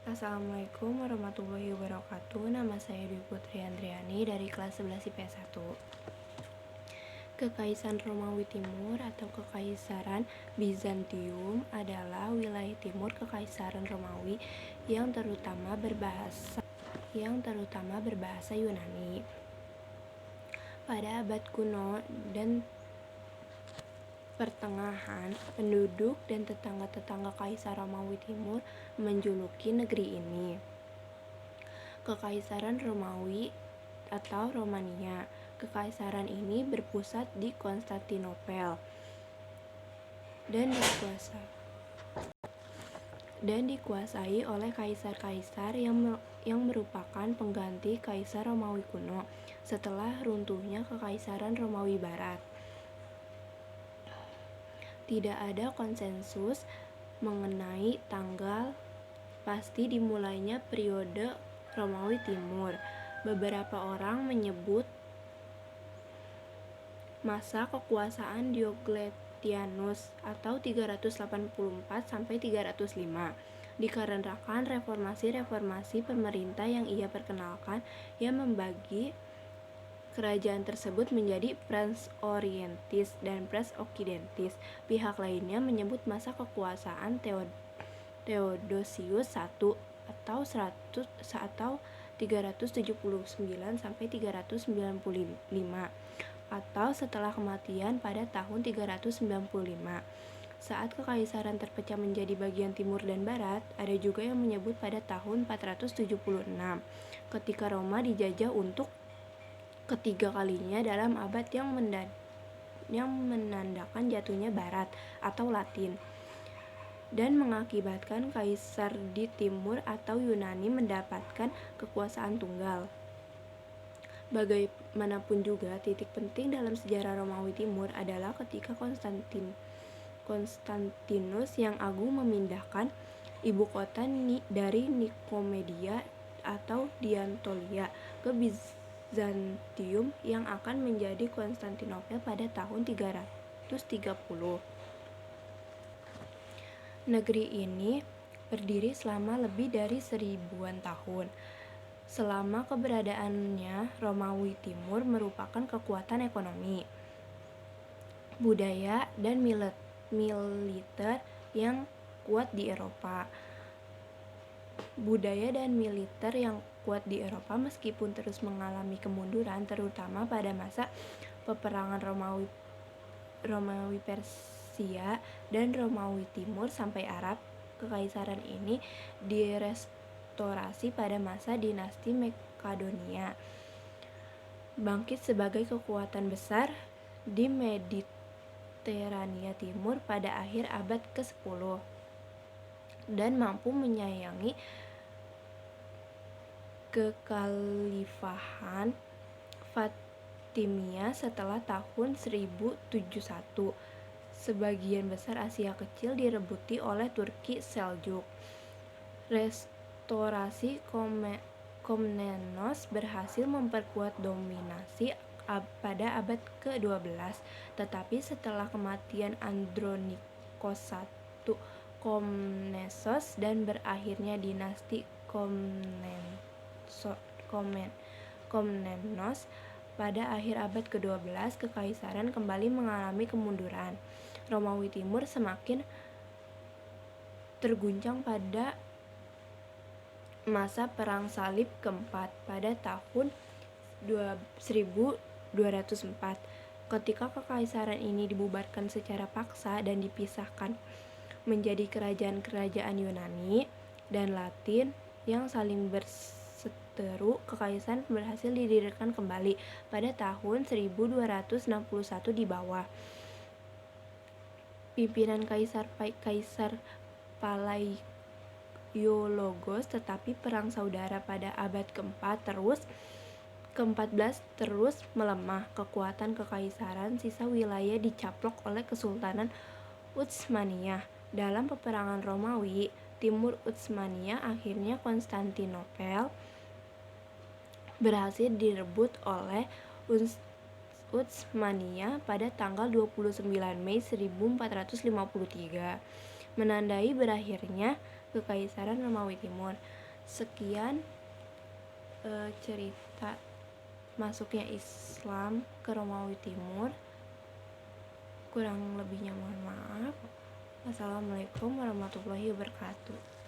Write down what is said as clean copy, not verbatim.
Assalamualaikum warahmatullahi wabarakatuh. Nama saya Dwi Putri Andriani dari kelas 11 IPS 1. Kekaisaran Romawi Timur atau Kekaisaran Bizantium adalah wilayah timur Kekaisaran Romawi yang terutama berbahasa Yunani. Pada abad kuno dan pertengahan, penduduk dan tetangga-tetangga Kaisar Romawi Timur menjuluki negeri ini Kekaisaran Romawi atau Romania. Kekaisaran ini berpusat di Konstantinopel dan dikuasai oleh kaisar-kaisar yang merupakan pengganti Kaisar Romawi kuno setelah runtuhnya Kekaisaran Romawi Barat. Tidak ada konsensus mengenai tanggal pasti dimulainya periode Romawi Timur. Beberapa orang menyebut masa kekuasaan Diocletianus atau 384 sampai 305 dikarenakan reformasi pemerintah yang ia perkenalkan yang membagi kerajaan tersebut menjadi Pars Orientis dan Pars Occidentis. Pihak lainnya menyebut masa kekuasaan Theodosius I atau 379 sampai 395 atau setelah kematian pada tahun 395. Saat kekaisaran terpecah menjadi bagian timur dan barat, ada juga yang menyebut pada tahun 476 ketika Roma dijajah untuk ketiga kalinya dalam abad yang menandakan jatuhnya Barat atau Latin dan mengakibatkan kaisar di timur atau Yunani mendapatkan kekuasaan tunggal. Bagaimanapun juga, titik penting dalam sejarah Romawi Timur adalah ketika Konstantinus yang Agung memindahkan ibu kota dari Nikomedia atau Dianatolia ke Bizantium yang akan menjadi Konstantinopel pada tahun 330. Negeri ini berdiri selama lebih dari 1000-an tahun. Selama keberadaannya, Romawi Timur merupakan kekuatan ekonomi, budaya, dan militer yang kuat di Eropa. Budaya dan militer yang kuat di Eropa meskipun terus mengalami kemunduran, terutama pada masa peperangan Romawi Persia dan Romawi Timur sampai Arab. Kekaisaran ini direstorasi pada masa dinasti Makedonia, bangkit sebagai kekuatan besar di Mediterania Timur pada akhir abad ke-10 dan mampu menyayangi kekhalifahan Fatimiyah setelah tahun 1071. Sebagian besar Asia Kecil direbuti oleh Turki Seljuk. Restorasi Komnenos berhasil memperkuat dominasi pada abad ke-12, tetapi setelah kematian Andronikos I Komnesos dan berakhirnya dinasti Komnenos pada akhir abad ke-12, kekaisaran kembali mengalami kemunduran. Romawi Timur semakin terguncang pada masa Perang Salib keempat pada tahun 1204 ketika kekaisaran ini dibubarkan secara paksa dan dipisahkan menjadi kerajaan-kerajaan Yunani dan Latin yang saling berseteru. Kekaisaran berhasil didirikan kembali pada tahun 1261 di bawah pimpinan Kaisar Palaiologos, tetapi perang saudara pada abad ke-14 terus melemah. Kekuatan kekaisaran sisa wilayah dicaplok oleh Kesultanan Utsmaniyah. Dalam peperangan Romawi Timur Utsmaniyah, akhirnya Konstantinopel berhasil direbut oleh Utsmaniyah pada tanggal 29 Mei 1453, menandai berakhirnya Kekaisaran Romawi Timur. Sekian cerita masuknya Islam ke Romawi Timur. Kurang lebihnya mohon maaf. Wassalamualaikum warahmatullahi wabarakatuh.